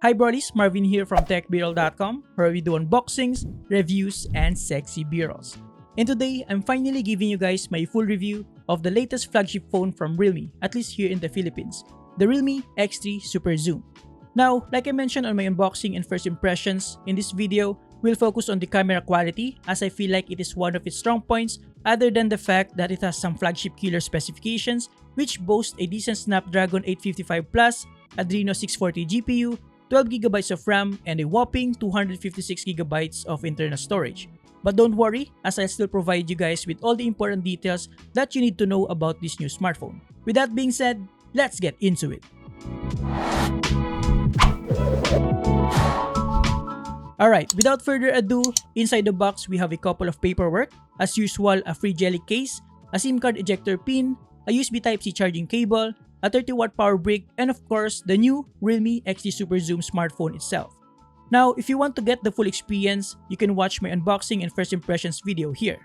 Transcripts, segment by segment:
Hi brolies, Marvin here from techbirol.com, where we do unboxings, reviews, and sexy birals. And today, I'm finally giving you guys my full review of the latest flagship phone from REALME, at least here in the Philippines, the REALME X3 Superzoom. Now, like I mentioned on my unboxing and first impressions, in this video, we'll focus on the camera quality as I feel like it is one of its strong points other than the fact that it has some flagship killer specifications which boast a decent Snapdragon 855 Plus, Adreno 640 GPU, 12GB of RAM, and a whopping 256GB of internal storage. But don't worry, as I'll still provide you guys with all the important details that you need to know about this new smartphone. With that being said, let's get into it. Alright, without further ado, inside the box we have a couple of paperwork, as usual a free jelly case, a SIM card ejector pin, a USB Type-C charging cable, a 30-watt power brick, and of course the new REALME X3 Superzoom smartphone itself. Now, if you want to get the full experience, you can watch my unboxing and first impressions video here.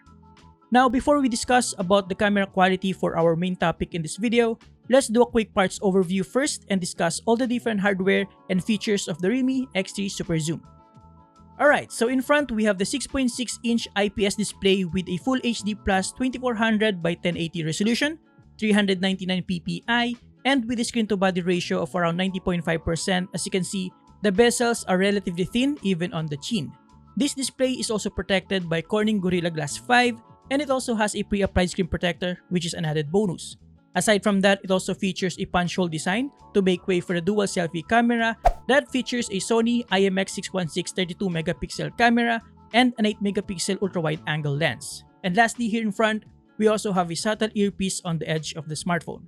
Now, before we discuss about the camera quality for our main topic in this video, let's do a quick parts overview first and discuss all the different hardware and features of the REALME X3 Superzoom. Alright, so in front we have the 6.6-inch IPS display with a Full HD Plus 2400 by 1080 resolution, 399 ppi, and with a screen-to-body ratio of around 90.5%. As you can see, the bezels are relatively thin even on the chin. This display is also protected by Corning Gorilla Glass 5, and it also has a pre-applied screen protector, which is an added bonus. Aside from that, it also features a punch hole design to make way for a dual selfie camera that features a Sony IMX616 32MP camera and an 8MP ultra-wide angle lens. And lastly, here in front, we also have a subtle earpiece on the edge of the smartphone.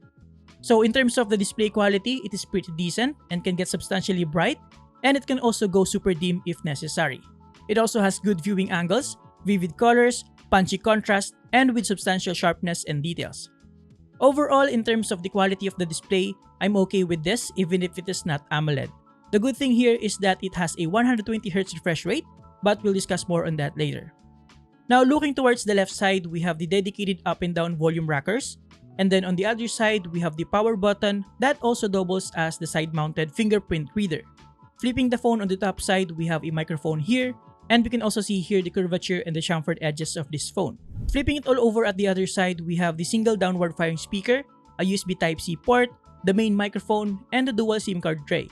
So in terms of the display quality, it is pretty decent and can get substantially bright, and it can also go super dim if necessary. It also has good viewing angles, vivid colors, punchy contrast, and with substantial sharpness and details. Overall, in terms of the quality of the display, I'm okay with this even if it is not AMOLED. The good thing here is that it has a 120Hz refresh rate, but we'll discuss more on that later. Now, looking towards the left side, we have the dedicated up and down volume rockers, and then on the other side, we have the power button that also doubles as the side-mounted fingerprint reader. Flipping the phone on the top side, we have a microphone here, and we can also see here the curvature and the chamfered edges of this phone. Flipping it all over at the other side, we have the single downward firing speaker, a USB Type-C port, the main microphone, and the dual SIM card tray.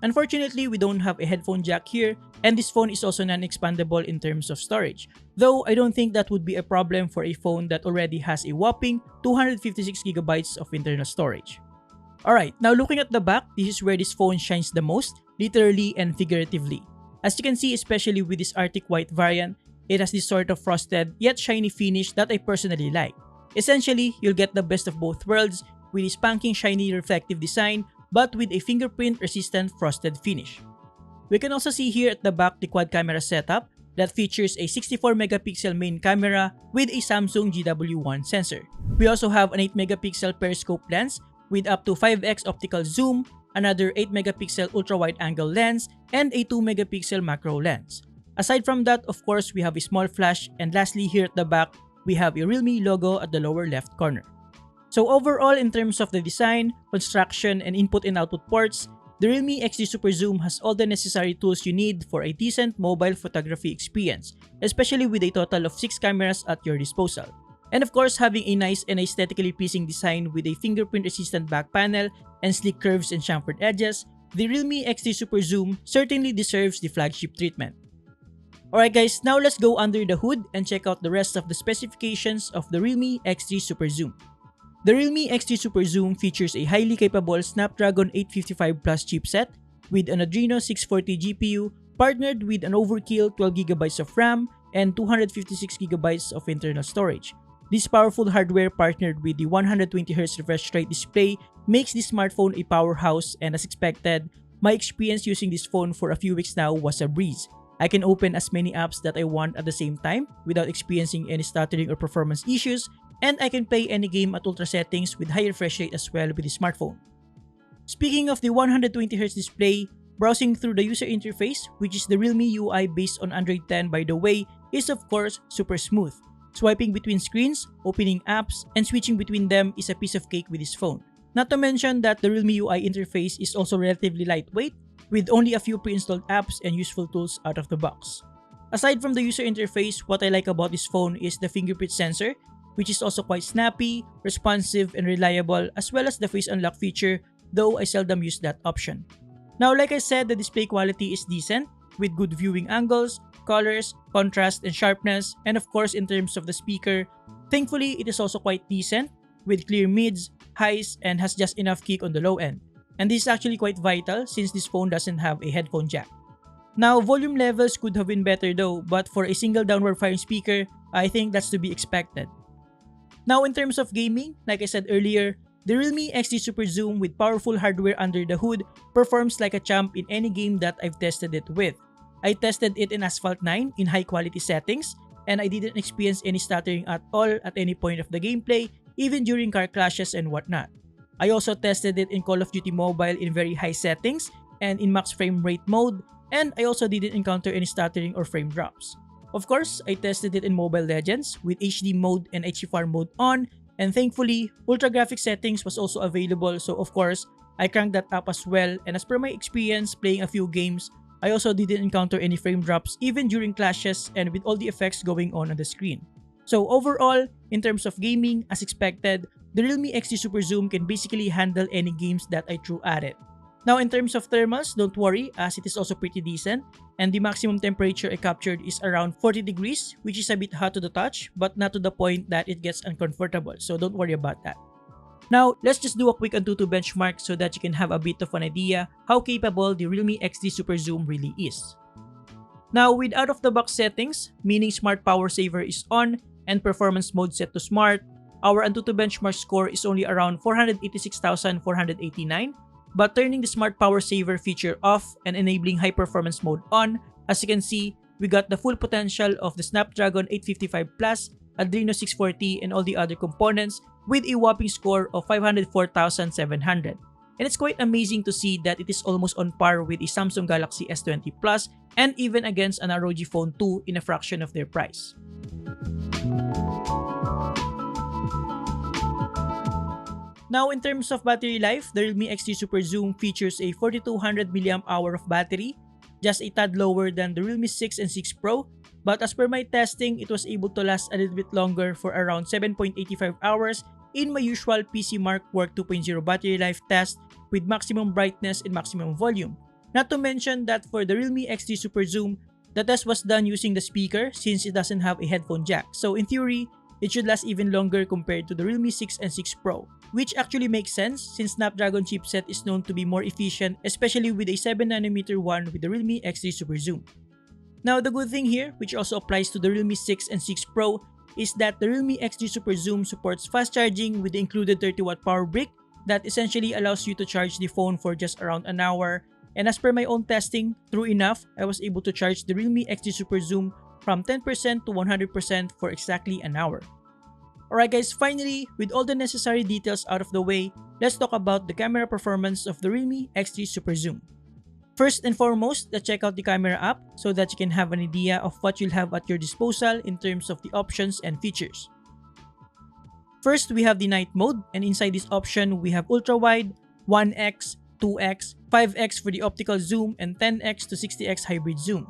Unfortunately, we don't have a headphone jack here, and this phone is also non-expandable in terms of storage, though I don't think that would be a problem for a phone that already has a whopping 256GB of internal storage. Alright, now looking at the back, this is where this phone shines the most, literally and figuratively. As you can see, especially with this Arctic White variant, it has this sort of frosted yet shiny finish that I personally like. Essentially, you'll get the best of both worlds with a spanking shiny reflective design but with a fingerprint-resistant frosted finish. We can also see here at the back the quad camera setup that features a 64MP main camera with a Samsung GW1 sensor. We also have an 8MP periscope lens with up to 5x optical zoom, another 8MP ultra-wide angle lens, and a 2MP macro lens. Aside from that, of course, we have a small flash, and lastly here at the back, we have a REALME logo at the lower left corner. So overall, in terms of the design, construction, and input and output ports, the REALME X3 Superzoom has all the necessary tools you need for a decent mobile photography experience, especially with a total of 6 cameras at your disposal. And of course, having a nice and aesthetically pleasing design with a fingerprint-resistant back panel and sleek curves and chamfered edges, the REALME X3 Superzoom certainly deserves the flagship treatment. Alright guys, now let's go under the hood and check out the rest of the specifications of the REALME X3 Superzoom. The REALME X3 Superzoom features a highly capable Snapdragon 855 Plus chipset with an Adreno 640 GPU partnered with an overkill 12GB of RAM and 256GB of internal storage. This powerful hardware partnered with the 120Hz refresh rate display makes this smartphone a powerhouse, and as expected, my experience using this phone for a few weeks now was a breeze. I can open as many apps that I want at the same time without experiencing any stuttering or performance issues, and I can play any game at ultra settings with high refresh rate as well with the smartphone. Speaking of the 120Hz display, browsing through the user interface, which is the REALME UI based on Android 10 by the way, is of course super smooth. Swiping between screens, opening apps, and switching between them is a piece of cake with this phone. Not to mention that the REALME UI interface is also relatively lightweight, with only a few pre-installed apps and useful tools out of the box. Aside from the user interface, what I like about this phone is the fingerprint sensor, which is also quite snappy, responsive, and reliable, as well as the face unlock feature, though I seldom use that option. Now, like I said, the display quality is decent, with good viewing angles, colors, contrast, and sharpness, and of course in terms of the speaker, thankfully it is also quite decent, with clear mids, highs, and has just enough kick on the low end. And this is actually quite vital since this phone doesn't have a headphone jack. Now, volume levels could have been better though, but for a single downward firing speaker, I think that's to be expected. Now, in terms of gaming, like I said earlier, the REALME X3 Superzoom with powerful hardware under the hood performs like a champ in any game that I've tested it with. I tested it in Asphalt 9 in high quality settings, and I didn't experience any stuttering at all at any point of the gameplay, even during car clashes and whatnot. I also tested it in Call of Duty Mobile in very high settings and in max frame rate mode, and I also didn't encounter any stuttering or frame drops. Of course, I tested it in Mobile Legends with HD mode and HDR mode on, and thankfully, Ultra Graphics settings was also available, so of course, I cranked that up as well, and as per my experience playing a few games, I also didn't encounter any frame drops even during clashes and with all the effects going on the screen. So overall, in terms of gaming, as expected, the REALME X3 Superzoom can basically handle any games that I threw at it. Now, in terms of thermals, don't worry as it is also pretty decent, and the maximum temperature I captured is around 40 degrees, which is a bit hot to the touch but not to the point that it gets uncomfortable, so don't worry about that. Now, let's just do a quick Antutu benchmark so that you can have a bit of an idea how capable the REALME X3 Superzoom really is. Now, with out-of-the-box settings, meaning Smart Power Saver is on and performance mode set to Smart, our Antutu benchmark score is only around 486,489, but turning the Smart Power Saver feature off and enabling high performance mode on, as you can see, we got the full potential of the Snapdragon 855 Plus, Adreno 640, and all the other components with a whopping score of 504,700. And it's quite amazing to see that it is almost on par with a Samsung Galaxy S20 Plus and even against an ROG Phone 2 in a fraction of their price. Now, in terms of battery life, the REALME X3 Superzoom features a 4200 mAh of battery, just a tad lower than the REALME 6 and 6 Pro, but as per my testing, it was able to last a little bit longer for around 7.85 hours in my usual PC Mark Work 2.0 battery life test with maximum brightness and maximum volume. Not to mention that for the REALME X3 Superzoom, the test was done using the speaker since it doesn't have a headphone jack, so in theory, it should last even longer compared to the REALME 6 and 6 Pro, which actually makes sense since Snapdragon chipset is known to be more efficient, especially with a 7nm one with the REALME X3 Superzoom. Now, the good thing here, which also applies to the REALME 6 and 6 Pro, is that the REALME X3 Superzoom supports fast charging with the included 30W power brick that essentially allows you to charge the phone for just around an hour. And as per my own testing, true enough, I was able to charge the REALME X3 Superzoom from 10% to 100% for exactly an hour. Alright guys, finally, with all the necessary details out of the way, let's talk about the camera performance of the REALME X3 Superzoom. First and foremost, let's check out the camera app so that you can have an idea of what you'll have at your disposal in terms of the options and features. First, we have the night mode, and inside this option, we have ultra-wide, 1x, 2x, 5x for the optical zoom, and 10x to 60x hybrid zoom.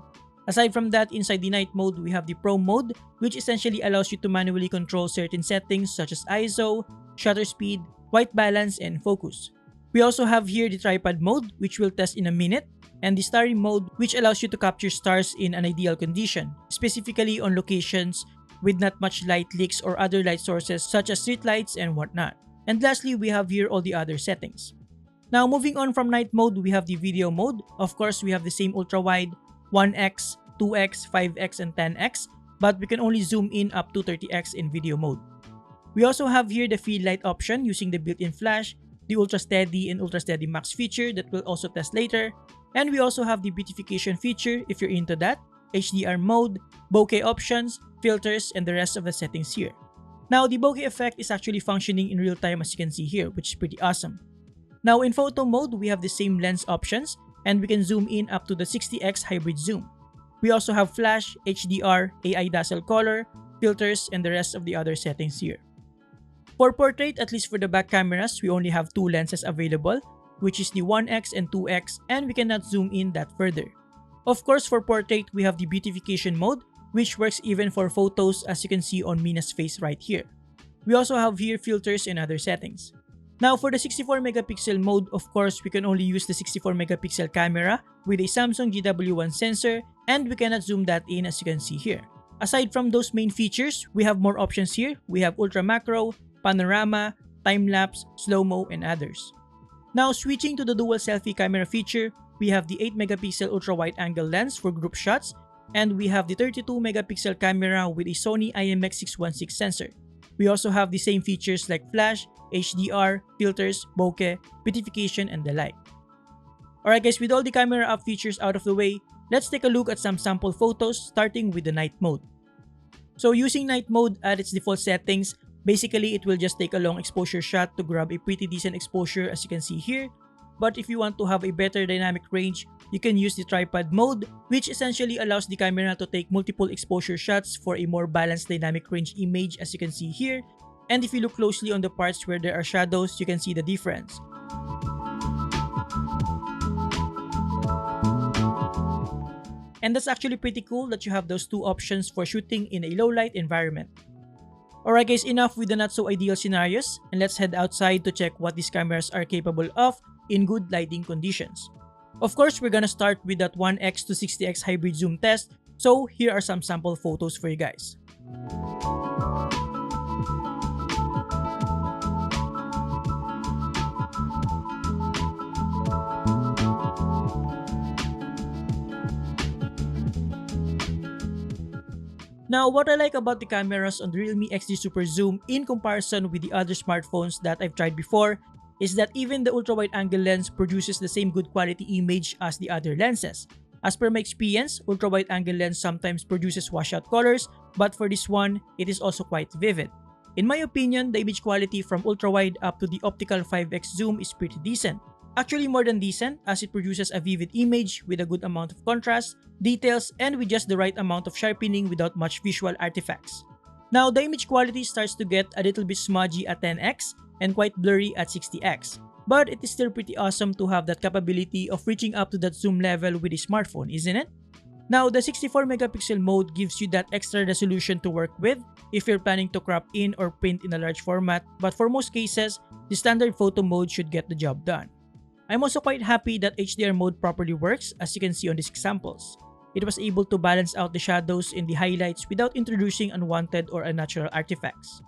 Aside from that, inside the night mode, we have the Pro mode, which essentially allows you to manually control certain settings such as ISO, shutter speed, white balance, and focus. We also have here the tripod mode, which we'll test in a minute, and the starry mode, which allows you to capture stars in an ideal condition, specifically on locations with not much light leaks or other light sources such as street lights and whatnot. And lastly, we have here all the other settings. Now, moving on from night mode, we have the video mode. Of course, we have the same ultra-wide, 1x, 2x, 5x, and 10x, but we can only zoom in up to 30x in video mode. We also have here the field light option using the built-in flash, the Ultra Steady and Ultra Steady Max feature that we'll also test later, and we also have the beautification feature if you're into that, HDR mode, bokeh options, filters, and the rest of the settings here. Now, the bokeh effect is actually functioning in real time as you can see here, which is pretty awesome. Now, in photo mode, we have the same lens options, and we can zoom in up to the 60x hybrid zoom. We also have flash, HDR, AI dazzle color, filters, and the rest of the other settings here. For portrait, at least for the back cameras, we only have two lenses available, which is the 1x and 2x, and we cannot zoom in that further. Of course, for portrait, we have the beautification mode, which works even for photos as you can see on Mina's face right here. We also have here filters and other settings. Now for the 64 megapixel mode, of course, we can only use the 64 megapixel camera with a Samsung GW1 sensor, and we cannot zoom that in as you can see here. Aside from those main features, we have more options here. We have ultra macro, panorama, time-lapse, slow-mo, and others. Now switching to the dual selfie camera feature, we have the 8 megapixel ultra wide angle lens for group shots, and we have the 32 megapixel camera with a Sony IMX616 sensor. We also have the same features like flash, HDR, filters, bokeh, beautification, and the like. Alright guys, with all the camera app features out of the way, let's take a look at some sample photos starting with the night mode. So using night mode at its default settings, basically it will just take a long exposure shot to grab a pretty decent exposure as you can see here. But if you want to have a better dynamic range, you can use the tripod mode, which essentially allows the camera to take multiple exposure shots for a more balanced dynamic range image as you can see here. And if you look closely on the parts where there are shadows, you can see the difference. And that's actually pretty cool that you have those two options for shooting in a low light environment. Alright guys, enough with the not so ideal scenarios, and let's head outside to check what these cameras are capable of in good lighting conditions. Of course, we're gonna start with that 1x to 60x hybrid zoom test, so here are some sample photos for you guys. Now, what I like about the cameras on the REALME X3 Superzoom in comparison with the other smartphones that I've tried before is that even the ultra-wide angle lens produces the same good quality image as the other lenses. As per my experience, ultra-wide angle lens sometimes produces washout colors, but for this one, it is also quite vivid. In my opinion, the image quality from ultra-wide up to the optical 5x zoom is pretty decent. Actually more than decent, as it produces a vivid image with a good amount of contrast, details, and with just the right amount of sharpening without much visual artifacts. Now, the image quality starts to get a little bit smudgy at 10x and quite blurry at 60x. But it is still pretty awesome to have that capability of reaching up to that zoom level with a smartphone, isn't it? Now, the 64 megapixel mode gives you that extra resolution to work with if you're planning to crop in or print in a large format, but for most cases, the standard photo mode should get the job done. I'm also quite happy that HDR mode properly works, as you can see on these examples. It was able to balance out the shadows and the highlights without introducing unwanted or unnatural artifacts.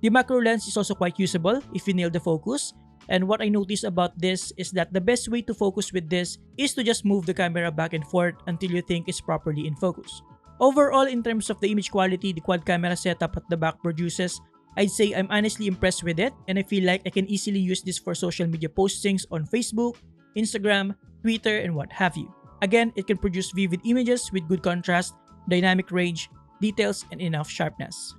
The macro lens is also quite usable if you nail the focus, and what I noticed about this is that the best way to focus with this is to just move the camera back and forth until you think it's properly in focus. Overall, in terms of the image quality the quad camera setup at the back produces, I'd say I'm honestly impressed with it, and I feel like I can easily use this for social media postings on Facebook, Instagram, Twitter, and what have you. Again, it can produce vivid images with good contrast, dynamic range, details, and enough sharpness.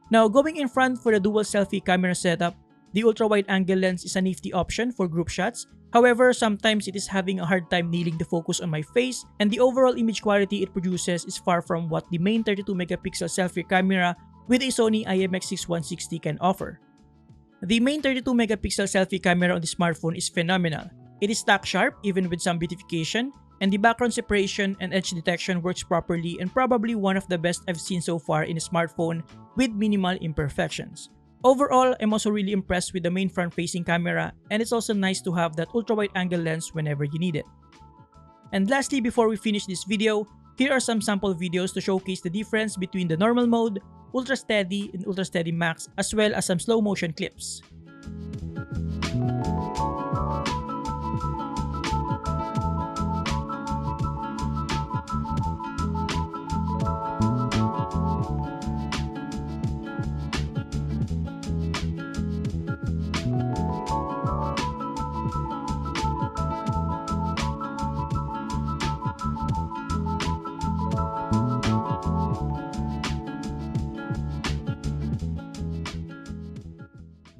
Now, going in front for the dual selfie camera setup, the ultra-wide angle lens is a nifty option for group shots. However, sometimes it is having a hard time nailing the focus on my face, and the overall image quality it produces is far from what the main 32 megapixel selfie camera with a Sony IMX616 can offer. The main 32 megapixel selfie camera on the smartphone is phenomenal. It is stock sharp even with some beautification, and the background separation and edge detection works properly and probably one of the best I've seen so far in a smartphone with minimal imperfections. Overall, I'm also really impressed with the main front-facing camera, and it's also nice to have that ultra-wide angle lens whenever you need it. And lastly, before we finish this video, here are some sample videos to showcase the difference between the normal mode, ultra steady, and ultra steady max, as well as some slow motion clips.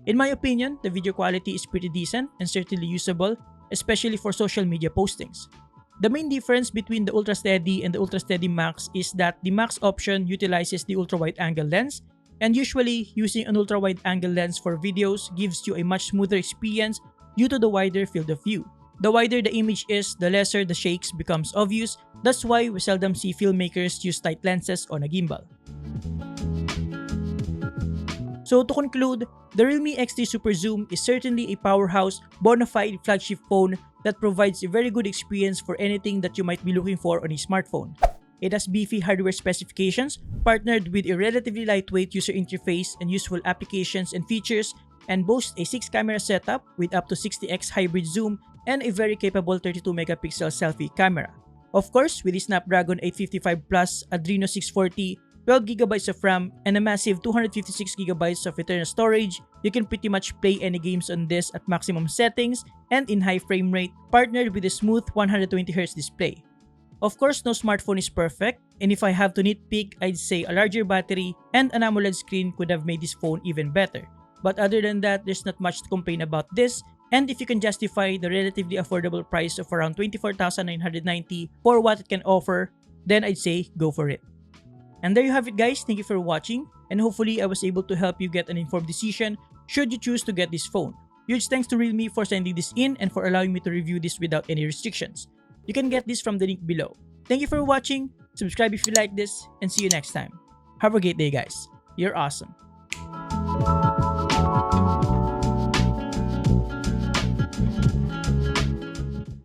In my opinion, the video quality is pretty decent and certainly usable, especially for social media postings. The main difference between the Ultra Steady and the Ultra Steady Max is that the Max option utilizes the ultra-wide angle lens, and usually using an ultra-wide angle lens for videos gives you a much smoother experience due to the wider field of view. The wider the image is, the lesser the shakes becomes obvious. That's why we seldom see filmmakers use tight lenses on a gimbal. So to conclude, the REALME X3 Superzoom is certainly a powerhouse, bona fide flagship phone that provides a very good experience for anything that you might be looking for on a smartphone. It has beefy hardware specifications, partnered with a relatively lightweight user interface and useful applications and features, and boasts a 6-camera setup with up to 60x hybrid zoom and a very capable 32-megapixel selfie camera. Of course, with the Snapdragon 855 Plus Adreno 640, 12GB of RAM, and a massive 256GB of internal storage, you can pretty much play any games on this at maximum settings and in high frame rate, partnered with a smooth 120Hz display. Of course, no smartphone is perfect, and if I have to nitpick, I'd say a larger battery and an AMOLED screen could have made this phone even better. But other than that, there's not much to complain about this, and if you can justify the relatively affordable price of around 24,990 for what it can offer, then I'd say go for it. And there you have it guys, thank you for watching, and hopefully I was able to help you get an informed decision should you choose to get this phone. Huge thanks to REALME for sending this in and for allowing me to review this without any restrictions. You can get this from the link below. Thank you for watching, subscribe if you like this, and see you next time. Have a great day guys, you're awesome.